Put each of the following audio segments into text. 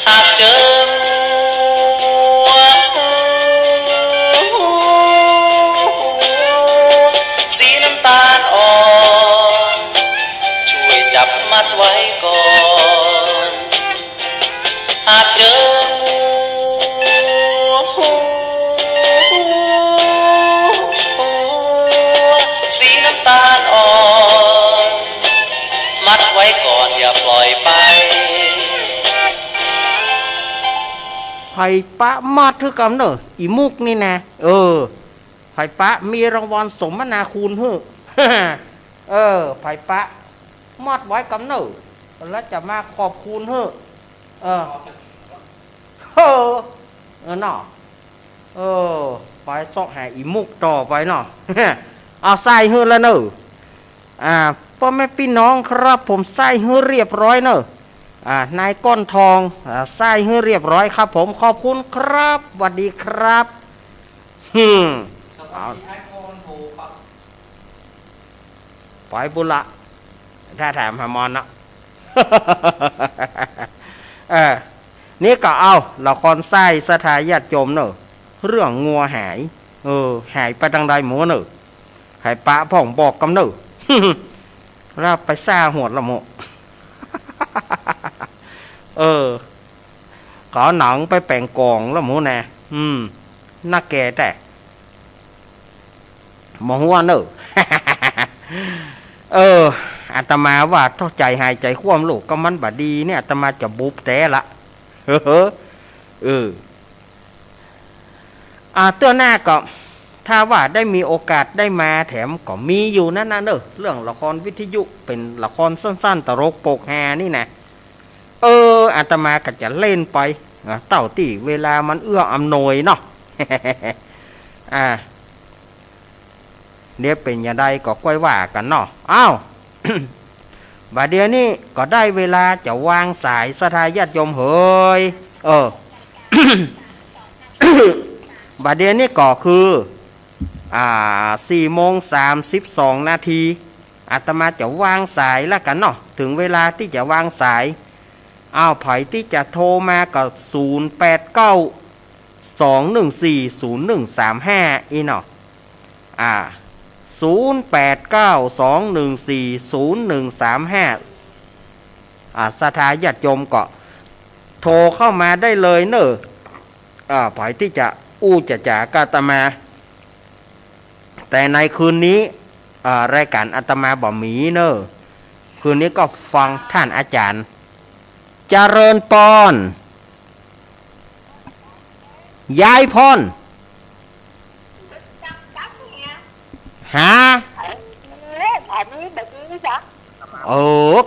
หากเจอสีน้ำตาลอ่อนช่วยจับมัดไว้ก่อนหากเจอสีน้ำตาลอ่อนมัดไว้ก่อนอย่าปล่อยไปไผ่ปะมอดทึกำเนอะอีมุกนี่นะไผ่ปะมีรางวัลสมนาคุณเฮ้อไผ่ปะมอดไว้กำเนอะแล้วจะมาขอบคุณเฮ้เนาะไปซอกหาอีมุกต่อไปเนาะเอาใส่เฮ้แล้วเนอะพ่อแม่พี่น้องครับผมใส่เฮ้เรียบร้อยเนอะนายก้อนทองใส่ให้เรียบร้อยครับผมขอบคุณครับสวัสดีครับไปบุละถ้าแถมหามอนนะ นี่ก็เอาละครไส้สถายาติโยมเนอะเรื่องงัวหายหายไปทางใดหมูเนอะหายปะพ่องบอกกำเนอะ เราไปซ่าหัวละโม ขอหนังไปแป่งกองแล้วหมูแน่น่าแก่แต่หมอหัวเนอะอาตมาว่าท้อใจหายใจคว่ำลูกก็มันบาดีเนี่ยอาตมาจะบุบแต่ละเตื้อหน้าก็ถ้าว่าได้มีโอกาสได้มาแถมก็มีอยู่นั่นนะเนอะเรื่องละครวิทยุเป็นละครสั้นๆตลกโปกฮานี่นะอาตมาก็จะเล่นไปเต่าตีเวลามันเอื้ออำนวยเนาะ เนี่ยเป็นอย่างใดก็ค่อยว่ากันเนาะอ้าว บัดเดี๋ยวนี้ก็ได้เวลาจะวางสายสทาญาติโยมเฮ้ย บัดเดี๋ยวนี้ก็คือ4:32 นาทีอาตมาจะวางสายแล้วกันเนาะถึงเวลาที่จะวางสายไผ่ที่จะโทรมาก็0892140135อีเนาะ0892140135สถาญาติโยมก็โทรเข้ามาได้เลยเนอะไผ่ที่จะจะจ่ากอาตมาแต่ในคืนนี้รายการอาตมาบ่มีเนอะคืนนี้ก็ฟังท่านอาจารย์เจริญปอนยายพรฮะ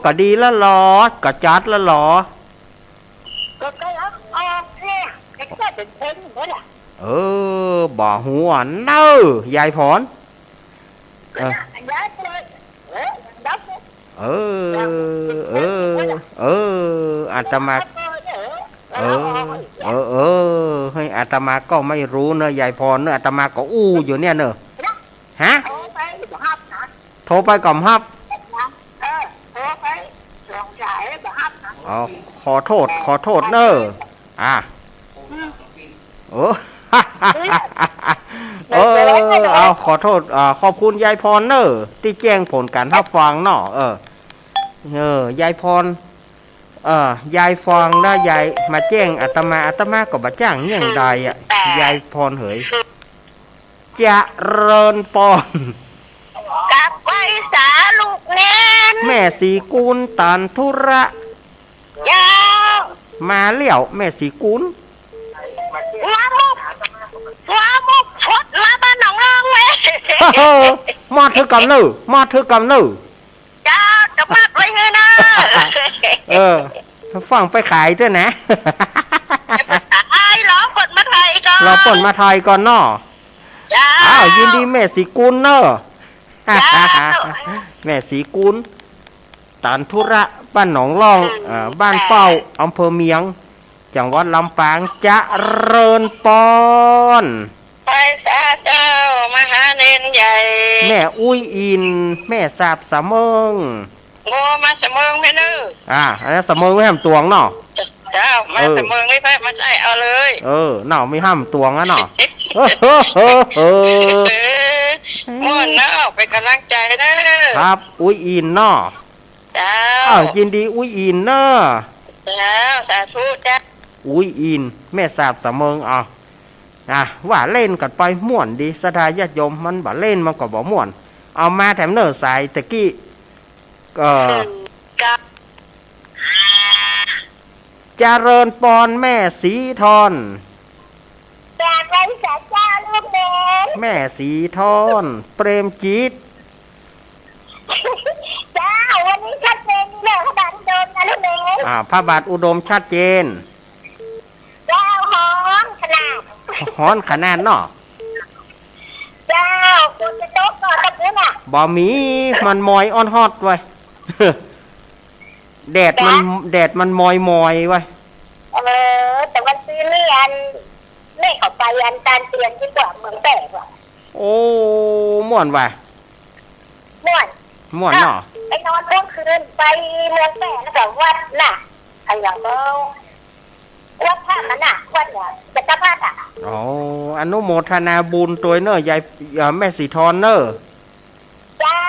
ก็ดีแล้วหรอก็จัดแล้วหรอบ่หัวเนอยายพรอาตมาให้อาตมาก็ไม่รู้เนอะยายพรเนอะอาตมาก็อยู่เนี่ยเนอะฮะโทรไปก่อมฮับขอโทษเนอะเอาขอโทษขอบคุณยายพรเนอะที่แจ้งผลการรับฟังเนาะยายพรยายฟังแล้วยายมาแจ้งอาตมาก็บ่จ้างเงี้ยงใดยายพรเหยจะเริญปอนกับไว้สาลูกแน่นแม่สีกุลตันธุระยาวมาเลี้ยวแม่สีกุลว้ามุกชดมาบ้านหนองรองเว้ยมาเธอกำเนอจ้าจะมัดไว้เฮ้นะฟังไปขายด้วยนะรอปนมาไทยก่อนเนาะยินดีแม่สีกุลเนอะแม่สีกุลตันธุระบ้านหนองล่องบ้านเป้าอำเภอเมียงจังหวัดลำปางจะเริญปอนไปสาเจ้ามหาเนนใหญ่แม่อุ้ยอินแม่สาบสะเมิงโง่มาสะเมิงไปเนอะอันนั้นสะเมิงไว้ทำตวงเนาะ เจ้ามาแต่เมืองไม่แพ้มาใช่เอาเลย เนาะไม่ห้ามตวงอ่ะเนาะม่วนนะเป็นกำลังใจนะครับอุ้ยอินเนาะเจ้ายินดีอุ้ยอินเนาะเจ้าสาธุจ้าอุ้ยอินแม่สาบสะเมิงว่าเล่นกันไปม่วนดีสดาญาติโยมมันบ่เล่นมันก็บ่ม่วนเอามาแถมเนอสายตะกี้เจริญปอนแม่สีทอนจากไรสาเจ้าลูกเด่นแม่สีทอนเปรมจิตเจ้าวันนี้ชัดเจนนี่แหละพระบาทอุดมนะลูกเด่นพระบาทอุดมชัดเจนเจ้าฮ้อนขนาดฮ้อนขนาดเนาะเจ้าคุณจะโต๊ะก่อนตะปูน่ะบ่มีมันมอยออนฮอตไว้แดดมันมอยไว้แต่วันซื้อนี่อันไม่เข้าไปอันการเปลี่ยนดีกว่าเมืองแตกว่ะโอ้ม่วนว่ะม่วนเนาะไปนอนเพิ่มคืนไปเมืองแตกแล้วแบบวัดน่ะอะไรอย่างเงี้ยวัดท่ามันน่ะวัดเนี่ยจักรพรรดิอนุโมทนาบุญตัวเนอะยายแม่สีทอนเนอะเจ้า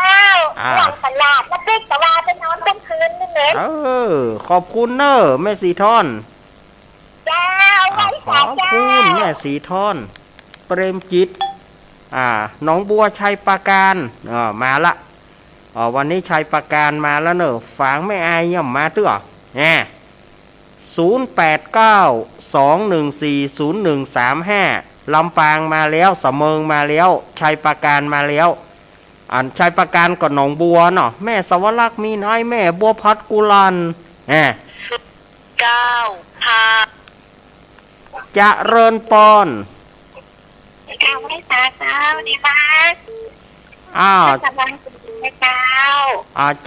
หลังขลาดแล้วปิ๊กแต่ว่าไปนอนเพิ่มคืนนี่เองขอบคุณเนอะแม่สีทอนเจ้าขอบคุณแม่สีทอนเปรมจิตหนองบัวชัยปราการมาละวันนี้ชัยปราการมาแล้วเนอะฝางไม่อายย่ำมาตื้อ0892140135ลำปางมาแล้วสะเมิงมาแล้วชัยปราการมาแล้วชัยปราการก็หนองบัวเนาะแม่สวรักษ์มีนายแม่บัวพัดกุลัน9ค่ะจะเริญปอนไม่ตาเจ้าดีมากสบายดีเจ้า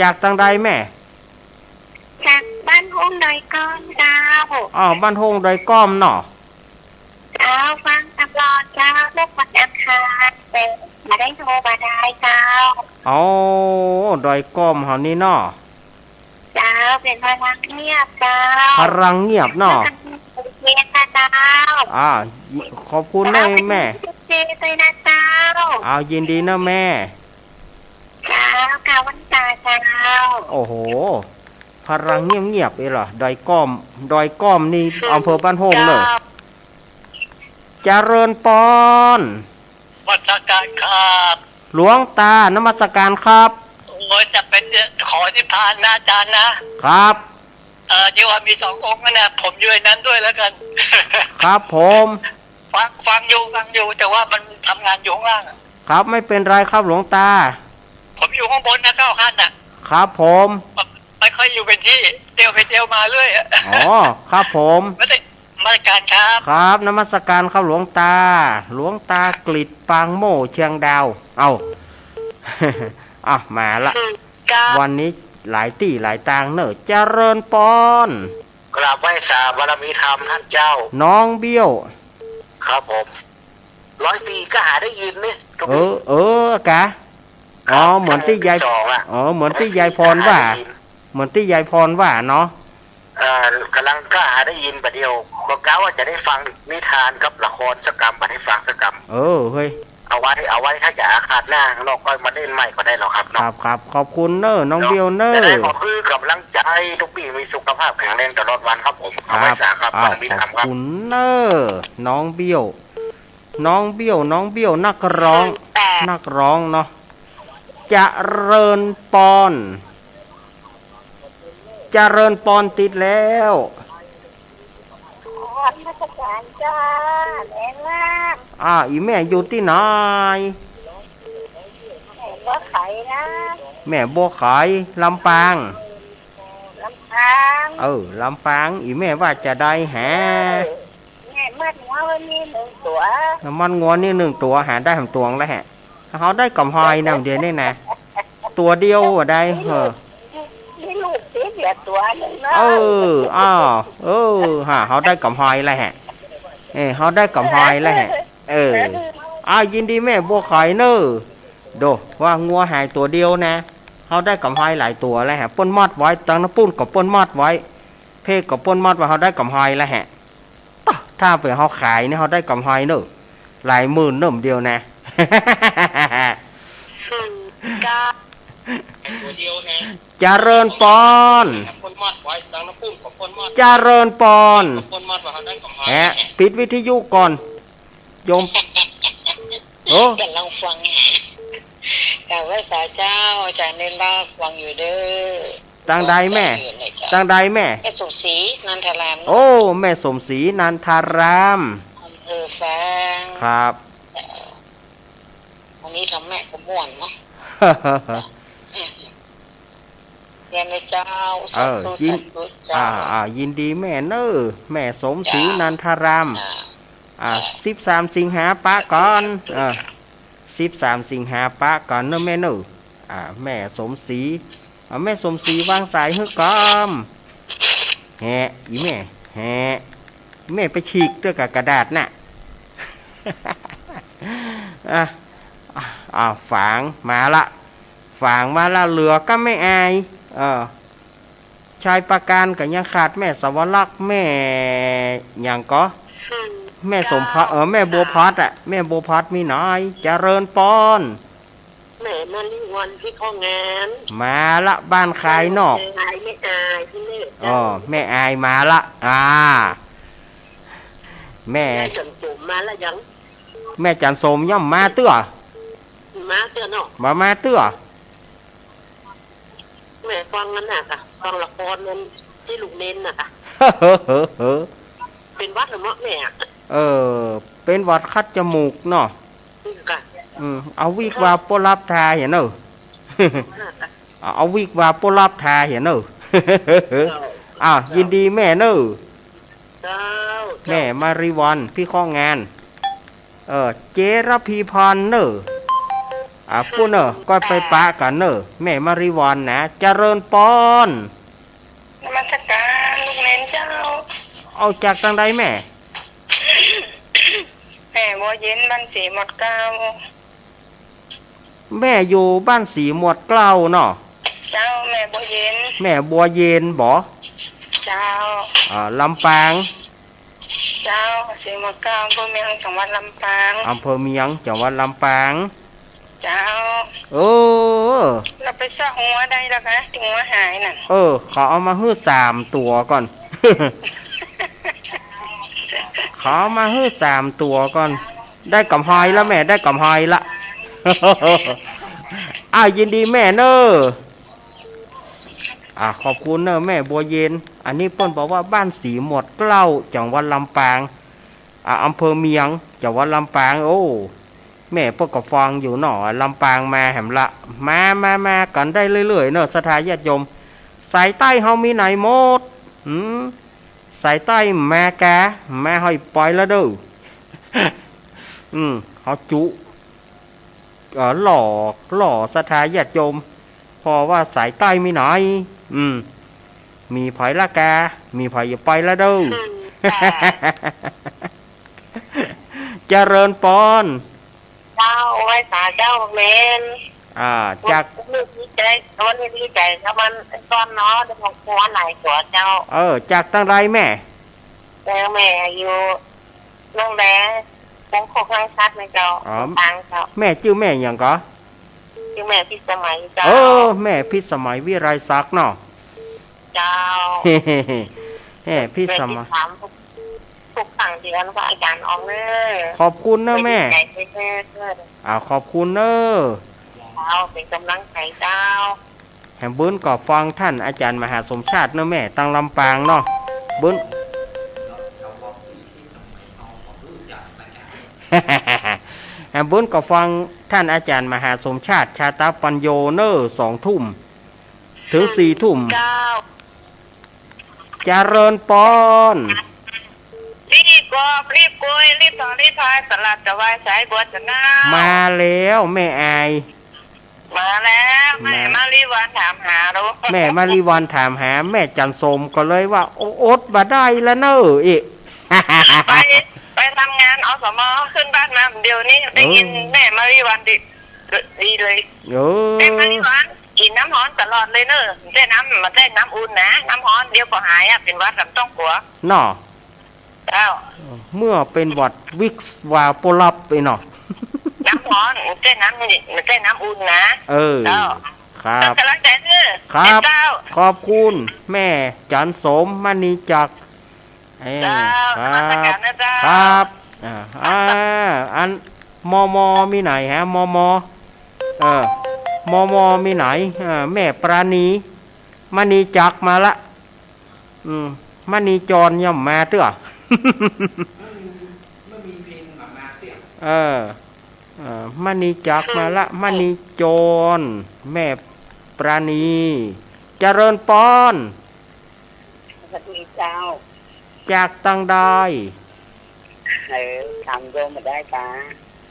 จากทางใดแม่จากบ้านห้องดอยก้อมเจ้าบ้านห้องดอยก้อมเนาะเจ้าฟังตลอดเจ้าเลิกวันอังคารเป็นมาได้โทรมาได้เจ้าดอยก้อมเฮานี่เนาะเจ้าเป็นพลังเงียบเจ้าพลังเงียบเนาะเย็นนะเจ้าขอบคุณนะแม่เย็นเลยนะเจ้ายินดีนะแม่เจ้ากาวันตาเจ้าโอ้โหพลังเงียบๆเหรอดอยก้อมนี่อำเภอบ้านโฮงเลยเจริญปอนวัดการครับหลวงตานมัสการครับจะเป็นขอนิพพานนะอาจารย์นะครับที่ว่ามี2 องค์นะผมอยู่ในนั้นด้วยแล้วกันครับผมฟังอยู่แต่ว่ามันทำงานอยู่ข้างล่างครับไม่เป็นไรครับหลวงตาผมอยู่ข้างบนนะ9 ขั้นครับผมไม่ค่อยอยู่เป็นที่เที่ยวมาเรื่อยครับผมนมัสการครับนมัสการครับหลวงตากฤษปางโม่เชียงดาวมาละวันนี้หลายที่หลายตางเนอะเจริญปอนกราบไหว้สาบารมีธรรมท่านเจ้าน้องเบี้ยวครับผม104ก็หาได้ยินนี่กะเหมือนที่ยายเหมือนที่ยายพรว่าเนาะกำลังก็หาได้ยินประเดียวก็กะว่าจะได้ฟังนิทานกับละครสักกรรมบัดให้ฟังสักกรรมเฮ้ยเอาไว้ถ้าจะอาคาดหน้าเราก็มาเล่นใหม่ก็ได้หรอกครับครับขอบคุณเนอน้องเบี้ยวเนอได้ขอคือกำลังใจทุกปีมีสุขภาพแข็งแรงตลอดวันครับผมครับขอบคุณเนอน้องเบี้ยวนักร้องเนาะจะเริญปอนติดแล้วมาตรการจ้าแม่ล่าอีแม่อยู่ที่ไหนบัวไข่นะแม่บัวไข่ลำปางลำปางอีแม่ว่าจะได้แมันงัววันนี้1 ตัวมันงัวนี่1 ตัวหาได้3 ตัวแล้วเขาได้กำหอยนำเดียวนี่นะตัวเดียวได้มีลูกเสียตัวนึงนะเขาได้กำหอยแล้วเขาได้กำหอยแล้วยินดีแม่บัวไข่เนอดูว่างัวหายตัวเดียวนะเขาได้กำหอยหลายตัวแล้วป้นมอดไว้ตั้งน้ำปุ้นกับป้นมอดไว้ เพกกับป้นมอดว่าเขาได้กำไรแล้วฮะถ้าไปเขาขายเนี่ยเขาได้กำไรเนอะหลายหมื่นเนิ่มเดียวนะ ตัวเดียวนะ เจริญปอน คนมอดไว้ดังน้ำพุ่งกับคนมอด เจริญปอน คนมอดว่าเขาได้กำไร แหะปิดวิทยุก่อนโยมโอ้ กำลังฟังกล่าวว่าสาเจ้าอาจารย์ได้เล่าฟังอยู่เด้อ ตังใดแม่ตังใดแม่ แม่สมศรีนันทราม โอ้แม่สมศรีนันทาราม อำเภอฟาง ครับ วันนี้ทำแม่ขม่วนเนาะเรียนในเจ้าสาธุ ยิน สาธุเจ้า ยินดีแม่เนอแม่สมศรีนันทาราม 13 สิงหาปะก่อน13 สิงหาปะก่อนเนอะแม่เนอะแม่สมศรีแม่สมศรีวางสายฮึกกอมแฮอีแม่แฮแม่ไปฉีกด้วยกับกระดาษน่ะ ฝางมาละฝางมาละเหลือก็ไม่อายชายประการกับยังขาดแม่สวรักษ์แม่อย่างก็แม่สมพัฒแม่บัวพัดแม่บัวพัดมีน้อยเจริญปอน แม่มาลิวันที่ข้องาน มาละบ้านขายนอก อายไม่อายที่นี่ แม่อายมาละแม่ แม่จนจุ่มมาแล้วยัง แม่จันสมย่อมมาเตื้อ มาเตือนเนาะ มาเตื้อ แม่ฟังนั่นน่ะค่ะฟังละครนั้นที่ลูกเน้นน่ะค่ะ เป็นวัดหรือเมาะแม่ เป็นวัดคัดจมูกเนาะ ค่ะ เอาวิกว่าปรับทาเห็นเนอะเอาวิกว่าปรับทาเห็นเนอะยินดีแม่เนอะ เจ้า แม่มาริวันพี่ข้องงานเจรพีพรเนอะพูดเนอะก็ไปปะกันเนอะแม่มาริวันนะเจริญปอน นมัสการลูกเน้นเจ้า เอาจากทางใดแม่ แม่บัวเย็นบ้านสีหมดเก้า แม่อยู่บ้านสีหมวดเกล้าเนาะ เจ้าแม่บัวเย็น แม่บัวเย็นบ่ เจ้า ลำปาง เจ้าสีหมดเก้าอำเภอเมืองจังหวัดลำปาง อำเภอเมียงจังหวัดลำปาง เจ้า เรา ไปซ่อหัวได้แล้วคะถึงหัวหายน่ะ เขาเอามาฮื้อ3 ตัวก่อน เขาเอามาฮื้อ3 ตัวก่อน ได้กำไรแล้วแม่ได้กำไรละ ยินดีแม่เนอะขอบคุณเนอะแม่บัวเย็นอันนี้เปิ้นบอกว่าบ้านสีหมวดเกล้าจังหวัดลำปางอำเภอเมียงจังหวัดลำปางโอ้แม่เปิ้นก็ฟังอยู่หน่อลำปางมาแหมละมากันได้เรื่อยๆเนอะสถาญาติโยมสายใต้เฮามีไหนหมดสายใต้แม่แกแม่ให้ปล่อยแล้วเด้อ เขาจุหล่อสถาญาติโยมพอว่าสายใต้มีไหนมีไผละแกมีไผอย่าไปแล้วเด้อ เจริญปอน เจ้าไว้สาเจ้าเมน จาก ลูกดีใจวันนี้ดีใจถ้ามันตอนเนาะเดี๋ยวหัวไหนหัวเจ้า จากตั้งไรแม่ แล้วแม่อยู่โรงแรมคงคงให้ชัดไหมเจ้าตังเจ้า แม่ชื่อแม่อย่างก็ ชื่อแม่พิสมัยเจ้า แม่พิสมัยวิไรศักดิ์เนาะ เจ้า แม่พิสมัย ถามทุกสั่งเดือนว่าอาจารย์ออกเนอ ขอบคุณนะแม่ ใจเพื่อ ขอบคุณเนอะ เจ้าเป็นกำลังใจเจ้า แหมบุญก็ฟังท่านอาจารย์มหาสมชาติเนอะแม่ตั้งลำปางเนาะบุญ แหมบุญก็ฟังท่านอาจารย์มหาสมชาติชาตาปัญโยเนอ2 ทุ่มถึง4 ทุ่ม เจ้า เจริญปอน รีบกอบรีบกุยรีบต่อรีบพายสลัดจะวายสายบัวจะน้า มาแล้วแม่อาย มาแล้วแม่มารีวันถามหาลูก แม่มาริวันถามหาแม่จันสมก็เลยว่าอดบ่ได้แล้วเนอะอีก ไปทำงานอสมขึ้นบ้านมาเดี๋ยวนี้ได้ยินแม่มารีวันดีเลยแม่มารีวัน กินน้ำร้อนตลอดเลยเนอะไม่ใช่น้ำมันใช่น้ำอุ่นนะน้ำร้อนเดี๋ยวก็หายอ่ะเป็นหวัดลำต้องกลัว น่อ เจ้า เมื่อเป็นหวัดวิกซ์วาโปลับไปเนาะ น้ำร้อนไม่ใช่น้ำนี่ไม่ใช่น้ำอุ่นนะ เออ เจ้า ครับ กำลังใจเนอะ ครับ เจ้า ขอบคุณแม่จันสมมณีจักรค ค รั รับ บ นะเจ้า ครับอันมมีไหนฮะมมีไหนแม่ปราณีมณีจักรมาละมณีจรย่อมมาเตื้อมณีจักรมาละมณีจรแม่ปราณีเจริญปอน สวัสดีเจ้า จากตังได้ ทำโยมมาได้จ้า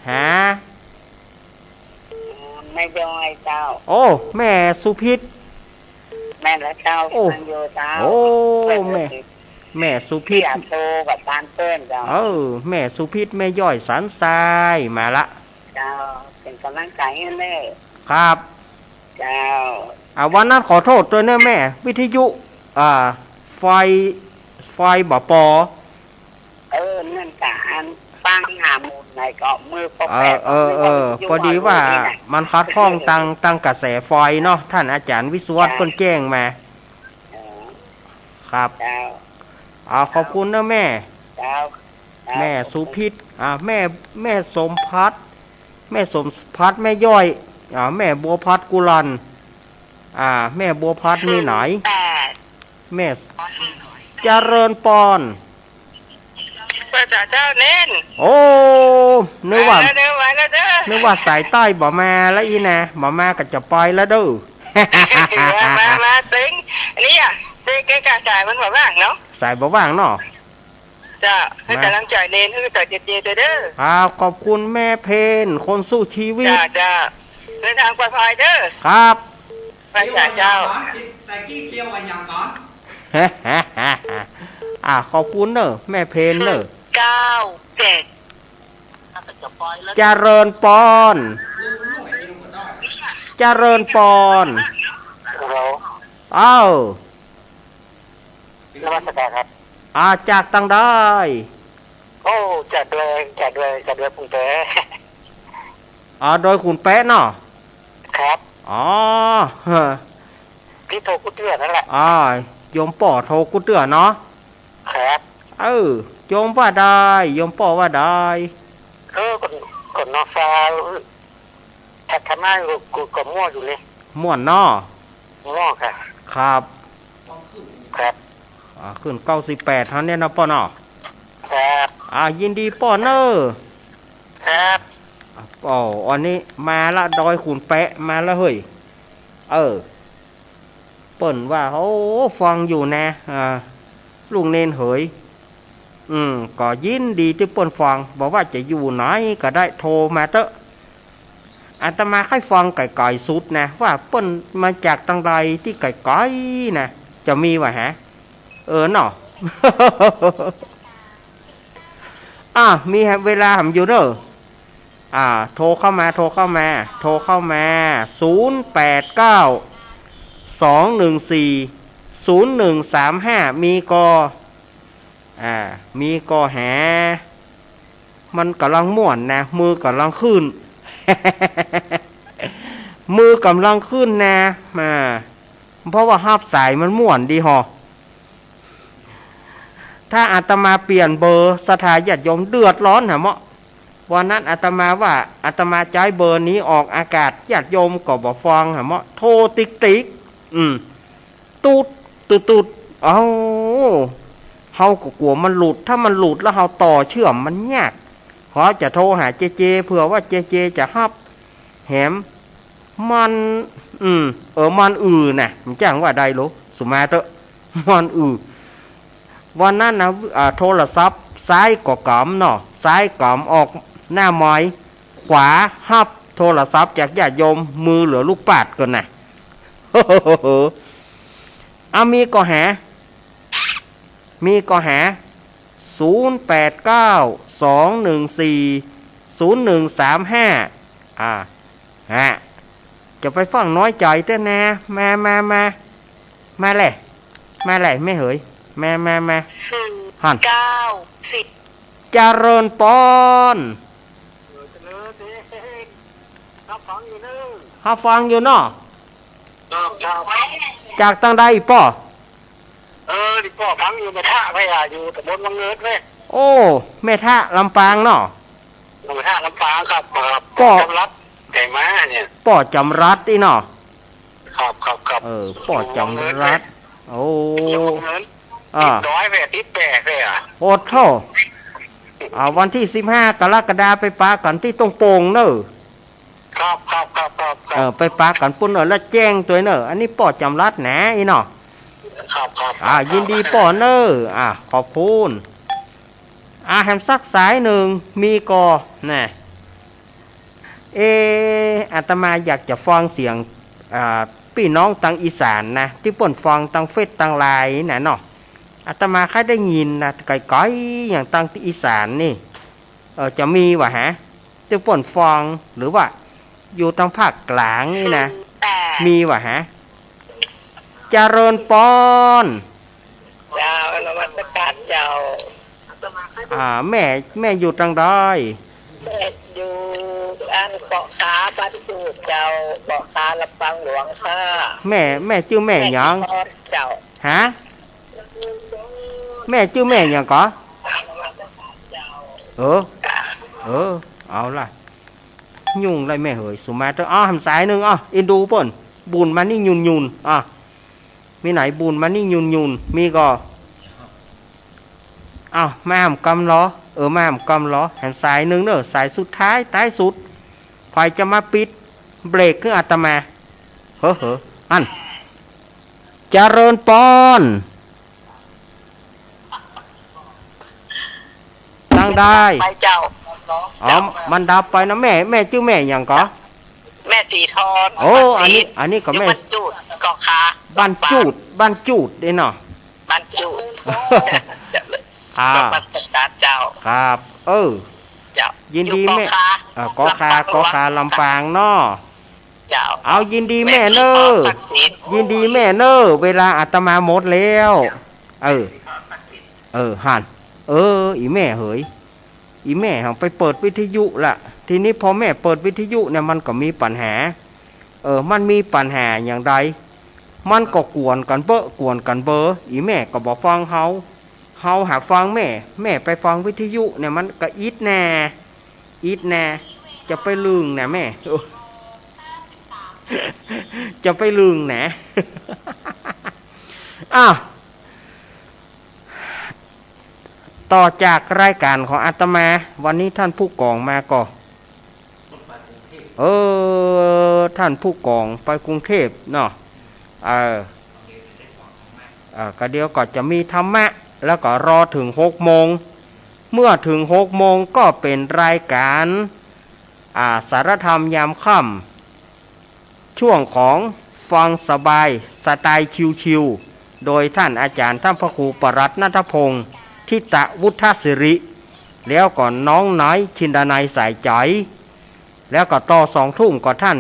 หา ไม่ย่อยเจ้า โอ้แม่สุพิษ แม่และเจ้า โอ้ ฟังโยเจ้า โอ้แม่สุพิ พี่ ษ อาโตกับตานเปิ้นเจ้า แม่สุพิษแม่ย่อยสันทรายมาละ เจ้าเป็นกำลังใจให้แม่ ครับ เจ้า วันนั้นขอโทษด้วยนะแม่ วิทยุไฟบ่ปอ เนื่องจากอันปังหามูลในเกาะมือปกแปะ พอดีว่ามันคัดข้องตั้งกระแสไฟเนาะท่านอาจารย์วิศวะคนแจ้งมาครับ เจ้า ขอบคุณนะแม่ เจ้า แม่สุพิษแม่สมพัฒน์แม่สมพัฒน์แม่ย่อยแม่บัวพัฒน์กุลันแม่บัวพัฒน์มีไหน แม่เจริญปอน พระเจ้าเน้น โอ้นึกว่า เด้อมาแล้วเด้อ นึกว่าสายใต้บ่มาแล้วอีนะบ่มาก็จะไปแล้วเด้อ มาติ้งอันนี้อ่ะเด็กกระจายมันแบบว่างเนาะ สายบ่ว่างเนาะ จ้าให้กำลังใจเน้นให้กำลังใจเจเด้อ ขอบคุณแม่เพนคนสู้ชีวิต จ้าเดินทางปลอดภัยเด้อ ครับ พระเจ้า แต่กี้เคี้ยววันยังก่อน ขอบคุณเนอะแม่เพนเนอะ 9 7 เจริญปอนเจริญปอน เรา อ้าวน มัสการครับ จากตังได้ โอ้จัดเลยปุ่งเต๋ โดยคุณแป๊ะเนาะ ครับ ที่โทรกุเตือนนั่นแหละ โยมป่อโทรกุเตือเนาะ ครับ โยมว่าได้โยมป่อว่าได้ กดนอกฟ้าถัดทำไมกูก็มั่วอยู่เลย ม่วนเนาะ มั่วค่ะ ครับ ครับ ขึ้น98ท่านเนี่ยนะป่อเนาะ ครับ ยินดีป่อเนอะ ครับ อันนี้มาละดอยขุนแปะมาละเฮ้ยเปิ่นว่าฟังอยู่นะลุงเนนเหยก็ยินดีที่เปิ่นฟังบอกว่าจะอยู่ไหนก็ได้โทรมาเถอะอาตมาค่อยฟังไก่ๆสุดนะว่าเปิ่นมาจากตังใดที่ไก่ๆนะจะมีวะฮะเนาะ มีเวลาทำอยู่เนอะโทรเข้ามา089 214 0135มีกอแหมันกำลังม่วนนะมือกำลังขึ้น มือกำลังขึ้นนะเพราะว่าฮับสายมันม่วนดีหอถ้าอาตมาเปลี่ยนเบอร์สถาญาติโยมเดือดร้อนหะเมาะวันนั้นอาตมาว่าอาตมาใช้เบอร์นี้ออกอากาศญาติโยมก็บ่ฟังหะเมาะโทรติ๊กตูดเฮาก็กลัวมันหลุดถ้ามันหลุดแล้วเฮาต่อเชื่อมมันยากขอจะโทรหาเจเผื่อว่าเจจะฮับแหมมันมันน่ะมันจ้างว่าได้หรอสุมาเถอะมันวันนั้นนะโทรศัพท์ซ้ายก็กำเนาะซ้ายกำออกหน้าไม้ขวาฮับโทรศัพท์จากญาติโยมมือเหลือลูกปาดก่อนน่ะ มีก็หา089 214 0135 จะไปฟังน้อยใจเต้นนะมาแหละไม่เหยมาหัน 9 10เจริญปอนฮับฟังอยู่เนาะจากตั้งใดป่อดิพ่อฟังอยู่ในท่าพยาอยู่ตำบลวังเงิดเว้ยโอ้แม่ท่าลำปางเนาะในท่าลำปางครับป่อจำรัดไก่ม้าเนี่ยป่อจำรัดดิเนาะครับป่อจำรัดโอ้ร้อยแปดที่8เลยโอ้โธ่วันที่15 กรกฎาคมไปปากันที่ตรงโป่งเนอะครับไปปากันปุ่นแล้วแจ้งตัวเนอะอันนี้ป่อจำรัดแหนอีเนาะครับยินดีป่อเนอะขอบคุณแฮมซักสายหนึ่งมีก่อน่ะอาตมาอยากจะฟังเสียงพี่น้องตังอีสานนะที่ป่นฟังตังเฟซตังไลน์น่ะเนาะอาตมาค่อยได้ยินนะไกลๆอย่างตังที่อีสานนี่จะมีวะฮะที่ป่นฟังหรือว่าอยู่ทางภาคกลางนี่นะมีวะฮะเจริญปอนเจ้านมัสการเจ้าแม่อยู่ทางใดแม่อยู่เกาะขาบ้านจูดเจ้าเกาะขาลำปางหลวงค่ะแม่ชื่อแม่หยังเจ้าฮะแม่ชื่อแม่หยังก่อเอาล่ะยุ่งไรแม่เหยสุมาเตอทำสายหนึ่งอินดูป่นบุญมานี่ยุนมีไหนบุญมานี่ยุนมีก่อมาหำกำล้อมาหำกำล้อแห่งสายหนึ่งเนอะสายสุดท้ายท้ายสุดไฟจะมาปิดเบรกขึ้นอาตมาอันเจริญปอนตั้งได้ไปเจ้ามันดับไปนะแม่ชื่อแม่อย่างก่อแม่สีทอนอันนี้ก็แม่บ้านจูดเกาะขาบ้านจูดได้เนาะบ้านจูดบ้านเจ้าครับยินดีแม่ก็คาลำปางเนาะเอายินดีแม่เนอยินดีแม่เนอเวลาอาตมาหมดแล้วหันอีแม่เหยอีแม่หังไปเปิดวิทยุละทีนี้พอแม่เปิดวิทยุเนี่ยมันก็มีปัญหามันมีปัญหาอย่างใดมันก็กวนกันเบออีแม่ก็บอกฟังเฮาหาฟังแม่ไปฟังวิทยุเนี่ยมันก็อิดแน่จะไปลืงนะแม่จะไปลืงนะต่อจากรายการของอาตมาวันนี้ท่านผู้กองมาก่อท่านผู้กองไปกรุงเทพเนาะก็เดี๋ยวก็จะมีธรรมะแล้วก็รอถึง6 โมงเมื่อถึง6 โมงก็เป็นรายการสารธรรมยามค่ำช่วงของฟังสบายสไตล์ชิวๆโดยท่านอาจารย์ท่านพระครูปรัตน์ณัฐพงศ์ทิตะวุฒศิริแล้วก่อนน้องน้อยชินดานัยสายใจแล้วก็ต่อ2 ทุ่มก็ท่าน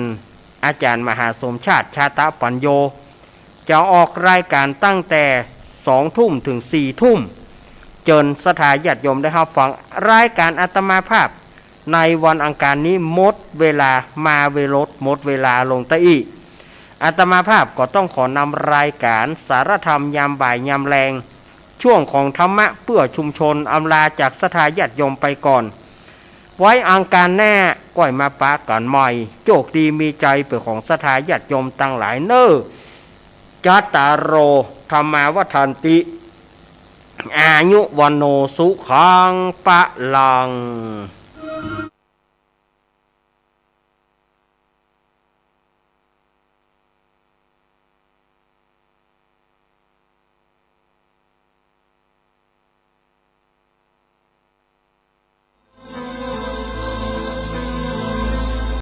อาจารย์มหาสมชาติชาตะปัญโยจะออกรายการตั้งแต่2 ทุ่มถึง4 ทุ่มจนสถาญาติโยมได้รับฟังรายการอาตมาภาพในวันอังคารนี้หมดเวลามาเวลดหมดเวลาลงตะอีอาตมาภาพก็ต้องขอนำรายการสารธรรมยามบ่ายยามแรงช่วงของธรรมะเพื่อชุมชนอำลาจากสถาญาติโยมไปก่อนไว้อังคารหน้าก้อยมาปะกันใหม่โชคดีมีใจเปิดของสถาญาติโยมตั้งหลายเน้อจัตตารโรธรรมาวัฏันติอายุวันโนสุขังปะลัง